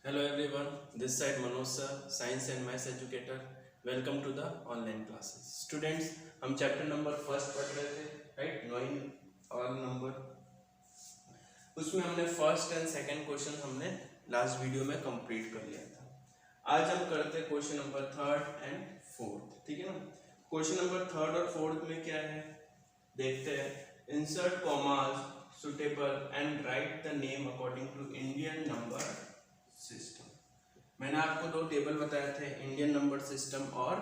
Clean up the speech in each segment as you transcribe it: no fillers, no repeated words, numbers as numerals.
Hello everyone, this side Manoj sir, Science and Maths educator. Welcome to the online classes. Students, हम chapter number first पढ़ रहे थे, right? Knowing all number. उसमें हमने first and second question हमने last video में complete कर लिया था। आज हम करते हैं question number third and fourth, ठीक है ना? क्वेश्चन नंबर थर्ड और फोर्थ में क्या है देखते हैं। Insert commas suitable and write the name according to Indian number system. मैंने आपको दो टेबल बताए थे, इंडियन नंबर सिस्टम और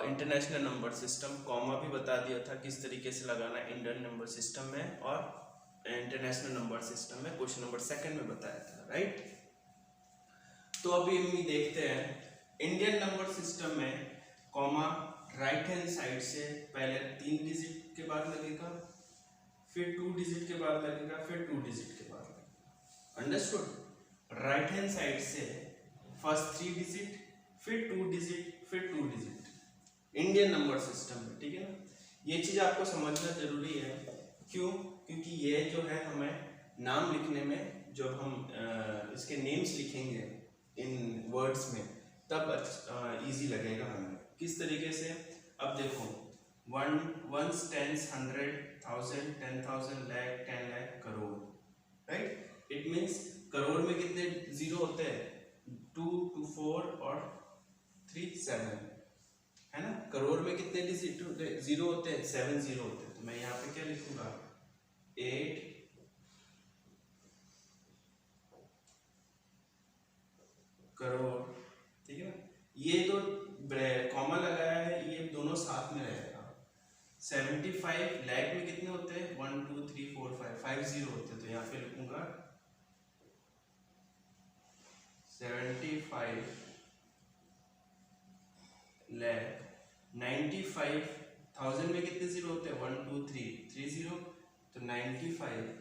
इंटरनेशनल नंबर सिस्टम। कॉमा भी बता दिया था किस तरीके से लगाना इंडियन नंबर सिस्टम में और इंटरनेशनल नंबर सिस्टम में, क्वेश्चन नंबर सेकंड में बताया था, राइट? तो अभी हम देखते हैं इंडियन नंबर सिस्टम में कॉमा राइट हैंड साइड से पहले 3 डिजिट के बाद लगेगा, फिर 2 डिजिट के बाद लगेगा, फिर 2 डिजिट के बाद लगेगा। अंडरस्टूड? राइट हैंड साइड से फर्स्ट 3 डिजिट, फिर 2 डिजिट, फिर 2 डिजिट इंडियन नंबर सिस्टम में, ठीक है ना? ये चीज आपको समझना जरूरी है। क्यों? क्योंकि ये जो है हमें नाम लिखने में, जब हम इसके नेम्स लिखेंगे इन वर्ड्स में, तब इजी लगेगा हमें। किस तरीके से? अब देखो 1 1 10 100 1000 10,000 lakh 10 lakh crore, right? It means crore में कितने जीरो होते हैं? 2 2 4 और 3 7, है ना? करोड़ में कितने डिजिट जीरो होते हैं? 7 जीरो होते हैं। तो मैं यहाँ पे क्या लिखूंगा? 8 करोड़, ठीक है ना? ये तो कॉमा लगाया है, ये दोनों साथ में रहेगा। 75 लाख में कितने होते हैं? 1 2 3 4 5 जीरो होते हैं। तो यहाँ पे लिखूंगा 75 लाख। 95,000 में कितने जीरो होते हैं? 1 2 3 जीरो। तो 95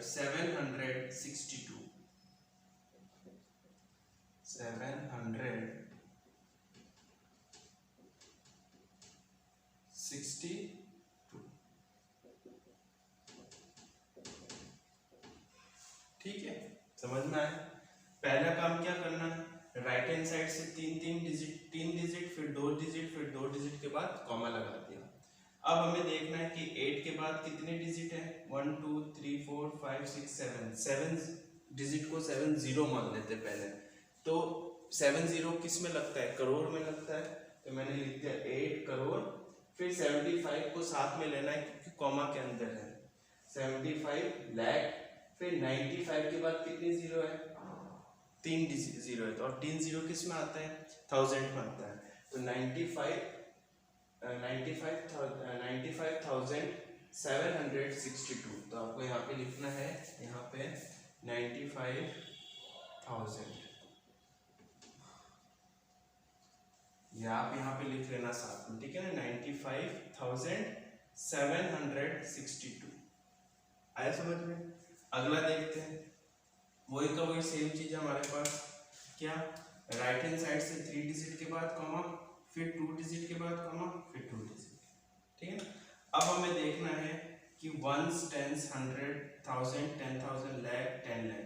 762 762, ठीक है? समझ में आया? पहला काम क्या करना है? राइट हैंड साइड से 3 डिजिट, फिर 2 डिजिट, फिर 2 डिजिट के बाद कॉमा लगा दिया। अब हमें देखना है कि 8 के बाद कितने डिजिट है? 1 2 3 4 5 6 7 डिजिट को 7 जीरो मान लेते हैं पहले। तो 7 जीरो किस में लगता है? करोड़ में लगता है। तो मैंने लिख दिया 8 करोड़। फिर 75 को साथ में लेना है क्योंकि कॉमा के अंदर है। 75 लाख। फिर 95 के बाद कितने जीरो है? 3 जीरो है। तो और 3 जीरो किस में आता है? 1000 में आता है। तो 95,762। तो आपको यहाँ पे लिखना है, यहाँ पे 95,000, या आप यहाँ पे लिख लेना साथ में, ठीक है ना? 95,762 आया समझ में? अगला देखते हैं, वही का वही सेम चीज हमारे पास। क्या? राइट हैंड साइड से 3 डिजिट के बाद कॉमा, फिर 2 डिजिट के बाद कॉमा, फिर 2 डिजिट, ठीक है? अब हमें देखना है कि 1 10 100 1000 10,000 लाख 10 लाख,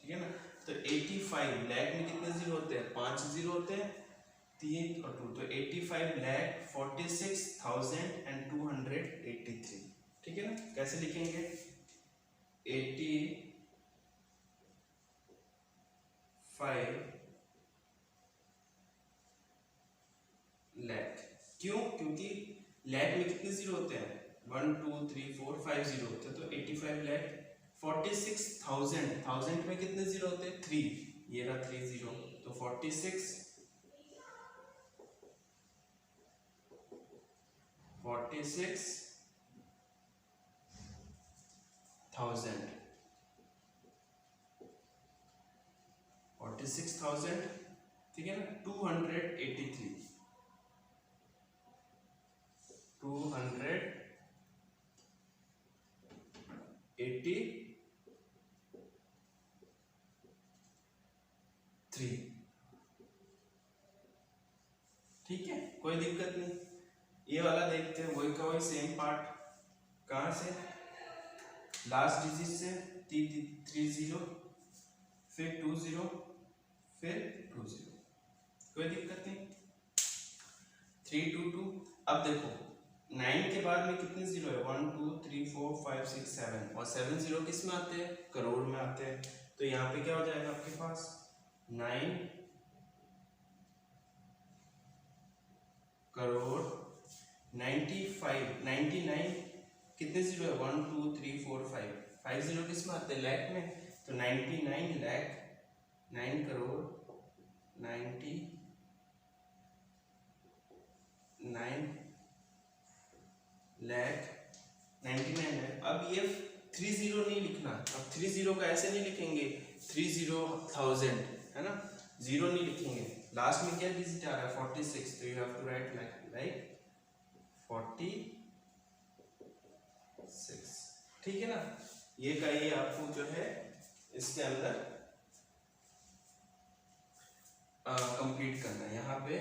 ठीक है ना? तो 85 लाख में कितने जीरो होते हैं? 5 जीरो होते हैं, 3 और 2। तो 85 लाख 46,283, ठीक है ना? कैसे लिखेंगे? 85 लाख। क्यों? क्योंकि लाख में कितने जीरो होते हैं? 1 2 3 4 5 जीरो होते हैं। तो 85 लाख 46,000, 1000 में कितने जीरो होते हैं? 3, ये रहा 3 जीरो। तो 46,000 46,000, ठीक है ना? 283 ठीक है, कोई दिक्कत नहीं। ये वाला देखते हैं, वही का वही सेम पार्ट। कहाँ से? लास्ट डिजिट से 30, फिर 20, फिर 20, कोई दिक्कत नहीं। 322। अब देखो 9 के बाद में कितने जीरो है, 1 2 3 4 5 6 7, और 7 जीरो किस में आते हैं, करोड़ में आते हैं। तो यहाँ पे क्या हो जाएगा आपके पास 9 करोड़ 99 कितने जीरो है, 1 2 3 4 5 जीरो किस में आते हैं, लाख में। तो 99 लाख 9 करोड़ 99 लाख 99 लाख। अब ये 30 नहीं लिखना, अब 30 को ऐसे नहीं लिखेंगे 30,000, है ना, जीरो नहीं लिखेंगे। लास्ट में क्या डिजिट आ रहा है 46, तो you have to write like 46, ठीक है ना। ये का ये आपको जो है इसके अंदर कंप्लीट करना है। यहाँ पे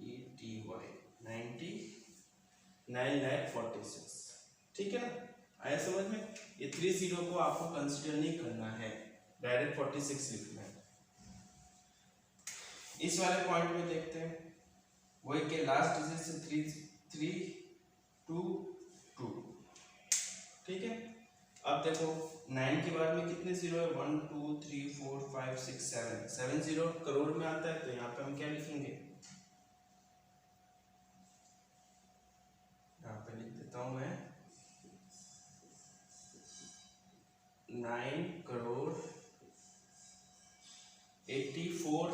ETY 99,46, ठीक है ना, आया समझ में। ये 30 को आपको कंसिडर नहीं करना है, डायरेक्ट 46 लिखना है। इस वाले पॉइंट में देखते हैं, वही के लास्ट डिजिट से 3,2,2, ठीक है। अब देखो 9 के बाद में कितने जीरो है, 1 2 3 4 5 6 7, 7 जीरो करोड़ में आता है। तो यहाँ पे हम क्या लिखेंगे, यहाँ पे लिख देता हूं मैं 9 करोड़ 84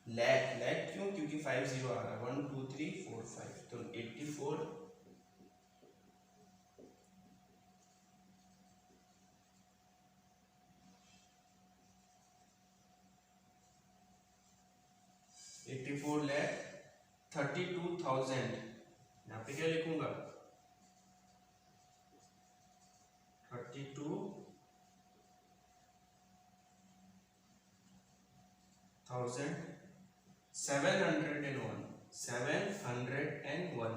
लाख। लाख क्यों, क्योंकि 5 जीरो आ रहा है, 1 2 3 4 5, तो 84 लाख 32,000। यहाँ पे क्या लिखूंगा 32,701,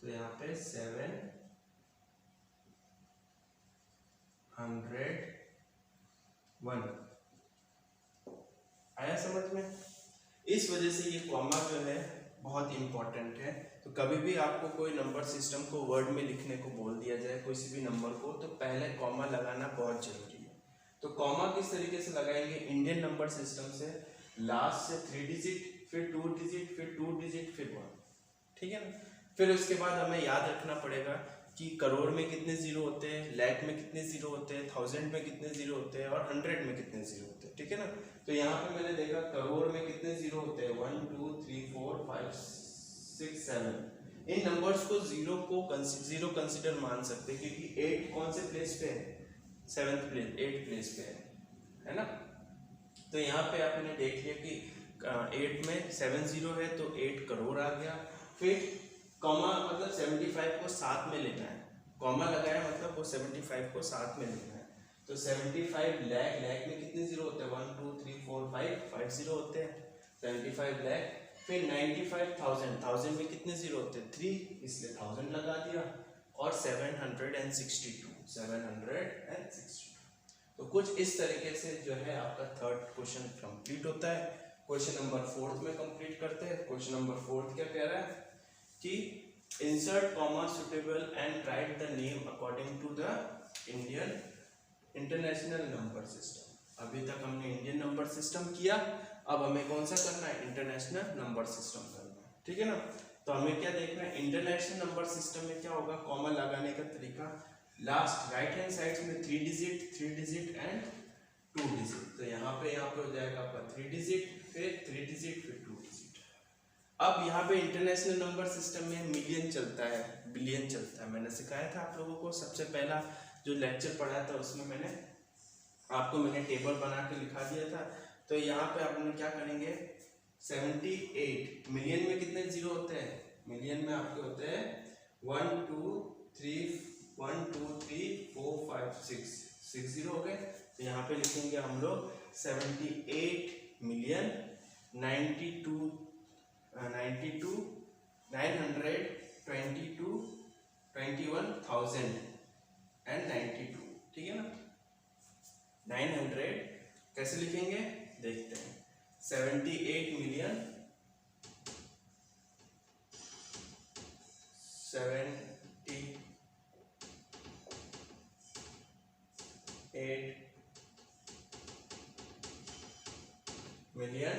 तो यहाँ पे 701 आया समझ में। इस वजह से ये कॉमा जो है बहुत इंपॉर्टेंट है। तो कभी भी आपको कोई नंबर सिस्टम को वर्ड में लिखने को बोल दिया जाए किसी भी नंबर को, तो पहले कॉमा लगाना बहुत जरूरी है। तो कॉमा किस तरीके से लगाएंगे, इंडियन नंबर सिस्टम से लास्ट से 3 डिजिट, फिर 2 डिजिट, फिर 2 डिजिट, फिर 1, ठीक है ना। फिर उसके बाद हमें याद रखना पड़ेगा कि करोड़ में कितने जीरो होते हैं, लाख में कितने जीरो होते हैं, 1000 में कितने जीरो होते हैं, और 100 में कितने जीरो होते हैं, ठीक है ना। तो यहाँ पे मैंने देखा करोड़ में कितने जीरो होते हैं, 1 2 3 4 5 6 7। इन नंबर्स को जीरो कंसिडर मान सकते हैं, क्योंकि 8 कौन से प्लेस पे है, 7th प्लेस, 8th प्लेस पे है ना। तो यहाँ पे आपने देख लिया कि 8 में 7 जीरो है, तो 8 करोड़ आ गया। फिर कॉमा मतलब 75 को साथ में लेना है, कॉमा लगाया मतलब वो 75 को साथ में लेना है। तो 75 लाख, लाख में कितने जीरो होते हैं, 1 2 3 4 5 जीरो होते हैं, 75 लाख। फिर 95,000, 1000 में कितने जीरो होते हैं, 3, इसलिए 1000 लगा दिया। और 762। तो कुछ इस तरीके से जो है आपका थर्ड क्वेश्चन कंप्लीट होता है। क्वेश्चन नंबर 4 में कंप्लीट करते हैं। क्वेश्चन नंबर 4 क्या कह रहा है कि insert comma suitable and write the name according to the international number system. अभी तक हमने इंडियन नंबर सिस्टम किया, अब हमें कौन सा करना है, इंटरनेशनल नंबर सिस्टम करना है, ठीक है ना। तो हमें क्या देखना है, इंटरनेशनल नंबर सिस्टम में क्या होगा, कॉमा लगाने का तरीका, लास्ट राइट हैंड साइड में 3 डिजिट एंड 2 डिजिट। तो यहाँ पे हो जाएगा आपका 3 डिजिट, फिर 3 डिजिट, फिर 2 डिजिट। अब यहाँ पे इंटरनेशनल नंबर सिस्टम में मिलियन चलता है, बिलियन चलता है। मैंने सिखाया था आप लोगों को, सबसे पहला जो लेक्चर पढ़ाया था उसमें मैंने टेबल बना के लिखा दिया था। तो यहाँ पे आप क्या करेंगे, 78 मिलियन में कितने जीरो होते हैं, मिलियन में आपके होते हैं 1 2 3 4 5 6 जीरो हो गए। तो यहाँ पे लिखेंगे हम लोग 78,922,922,21,000, एंड 92, ठीक है ना। 900 कैसे लिखेंगे देखते हैं। 78 मिलियन 78 मिलियन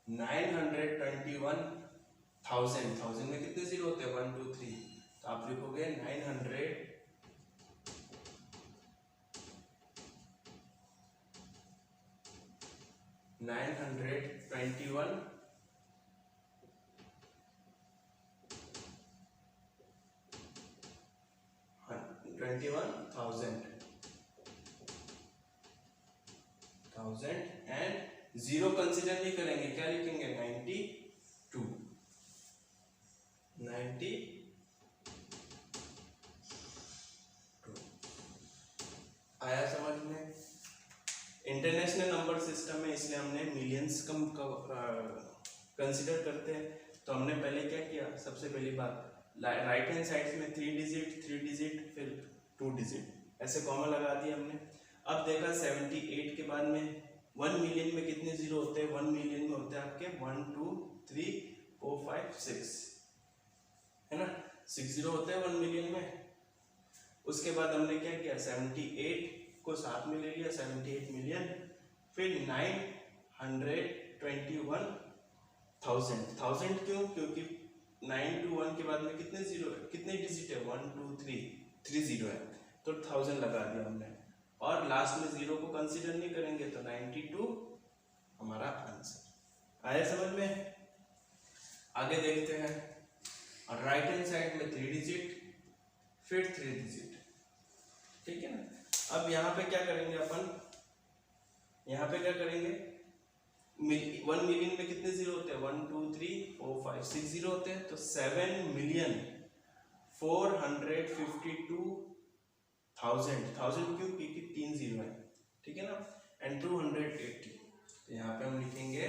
921,000, थाउजेंड में कितने जीरो होते हैं 1 2 3, तो आप लिखोगे 921 21,000 एंड जीरो कंसिडर नहीं करेंगे, क्या लिखेंगे 92 आया समझ में। इंटरनेशनल नंबर सिस्टम में इसलिए हमने मिलियंस कम कंसिडर करते हैं। तो हमने पहले क्या किया, सबसे पहली बात राइट हैंड साइड में 3 डिजिट फिर 2 डिजिट ऐसे कॉमन लगा दिया हमने। अब देखा 78 के बाद में 1 मिलियन में कितने जीरो होते हैं, 1 मिलियन में होते हैं आपके 1 2 3 4 5 6, है ना, 6 जीरो होते हैं 1 मिलियन में। उसके बाद हमने क्या किया 78 को साथ में ले लिया 78 मिलियन, फिर 921,000 क्यों, क्योंकि 9 to 1 के बाद में कितने जीरो है, कितने डिजिट है 1 2 3 जीरो है, तो 1000 लगा दिया हमने। और लास्ट में जीरो को कंसीडर नहीं करेंगे तो 92 हमारा आंसर आया समझ में। आगे देखते हैं, और राइट हैंड साइड में 3 डिजिट फिर 3 डिजिट, ठीक है ना। अब यहाँ पे क्या करेंगे अपन, यहाँ पे क्या करेंगे 1 मिलियन में कितने जीरो होते हैं 1 2 3 4 5 6 जीरो होते हैं, तो 7,452,000 क्यों, क्योंकि 3 जीरो है, ठीक है ना, एंड 280, तो यहाँ पे हम लिखेंगे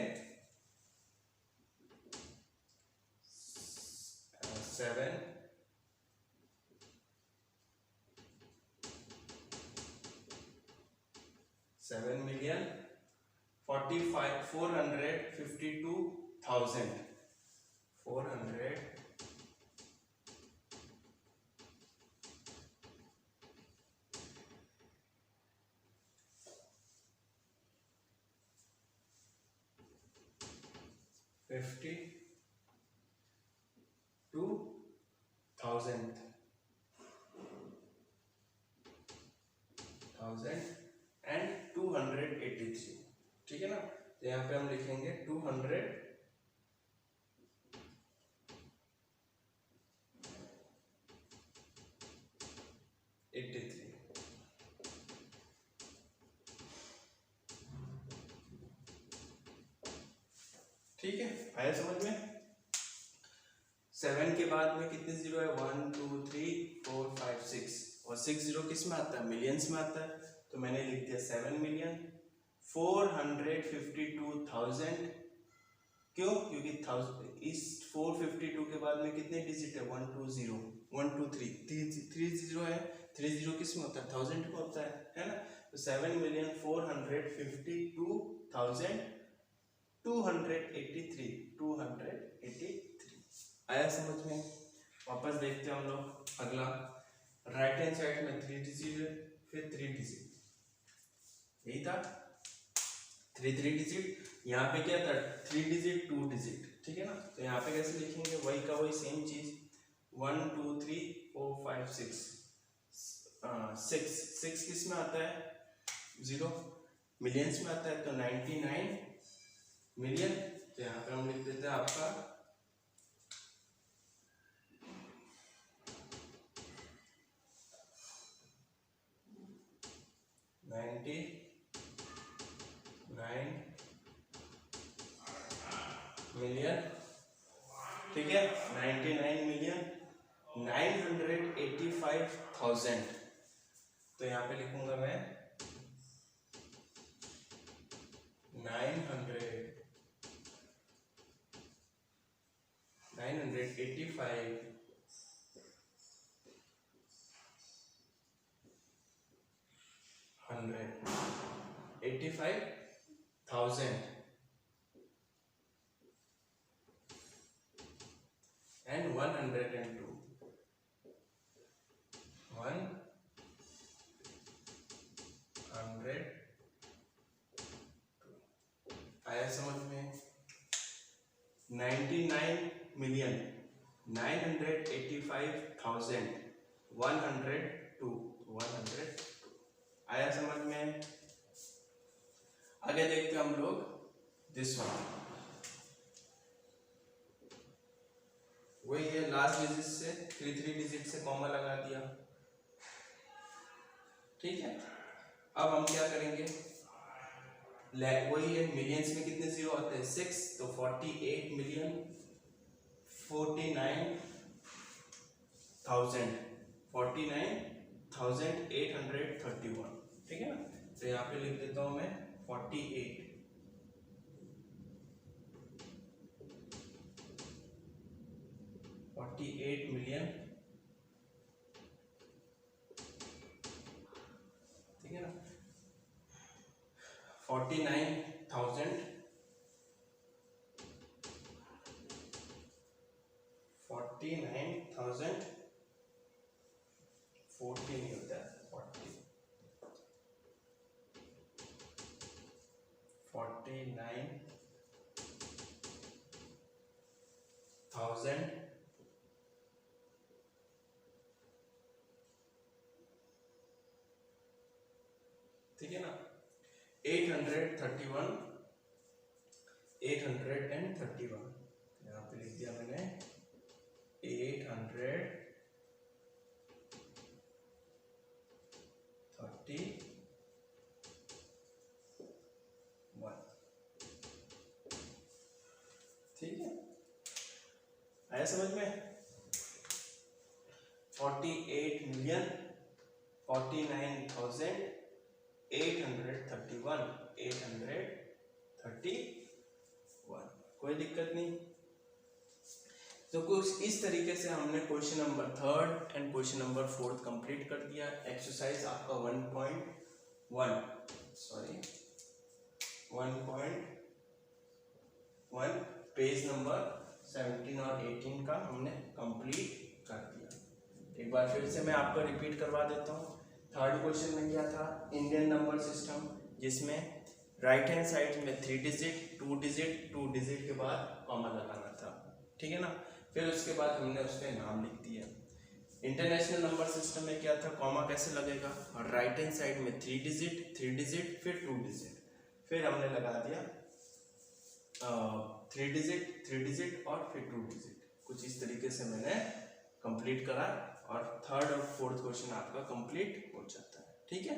7,452,000 एंड 283, ठीक है ना। तो यहाँ पे हम लिखेंगे 283, ठीक है, आया समझ में। 7 के बाद में कितने जीरो है 1 2 3 4 5 6, और 6 जीरो किस में आता है, मिलियंस में आता है, तो मैंने लिख दिया 7,452,000 क्यों, क्योंकि इस 452 के बाद में कितने डिजिट है 1 2 0 1 2 3 3 जीरो है, 3 जीरो किस में होता है 1000 में होता है ना। तो 7,452,283 आया समझ में। वापस देखते हैं हम लोग अगला, राइट हैंड साइड में 3 डिजिट फिर 3 डिजिट, यही था 3 डिजिट। यहाँ पे क्या था 3 डिजिट 2 डिजिट, ठीक है ना। तो यहाँ पे कैसे लिखेंगे, वही का वही सेम चीज 1 2 3 4 5 6 6 किस में आता है जीरो, मिलियंस में आता है, तो 99 मिलियन। तो यहाँ पे हम लिख देते हैं आपका 99 मिलियन, ठीक है, 99,985,000। तो यहाँ पे लिखूंगा मैं 985 185,000 and 102. 100 आया समझ में? 99,985,102 आया समझ में? आगे देखते हैं हम लोग दिस वन, वही है लास्ट डिजिट से 3 डिजिट से कॉमा लगा दिया, ठीक है। अब हम क्या करेंगे, वही है मिलियंस में कितने जीरो आते हैं 6, तो 48,831, ठीक है ना। तो यहाँ पे लिख देता हूं मैं 48 मिलियन, ठीक है ना। 49,000 40 नहीं होता है 49,000 ठीक है ना। 831 यहाँ पे लिख दिया मैंने 831, ठीक है। आया समझ में? 48,831 कोई दिक्कत नहीं। तो कुछ इस तरीके से हमने question number 3 and question number 4 complete कर दिया। एक्सरसाइज आपका 1.1 पेज नंबर 17 और 18 का हमने कंप्लीट कर दिया। एक बार फिर से मैं आपको रिपीट करवा देता हूँ। थर्ड क्वेश्चन में क्या था, इंडियन नंबर सिस्टम, जिसमें राइट हैंड साइड में 3 डिजिट 2 डिजिट के बाद कॉमा लगाना था, ठीक है ना। फिर उसके बाद हमने उसके नाम लिख दिया। इंटरनेशनल नंबर सिस्टम में क्या था, कॉमा कैसे लगेगा, और राइट हैंड साइड में 3 डिजिट फिर 2 डिजिट, फिर हमने लगा दिया 3 डिजिट और फिर 2 डिजिट। कुछ इस तरीके से मैंने कंप्लीट करा और थर्ड और फोर्थ क्वेश्चन आपका कंप्लीट हो जाता है, ठीक है।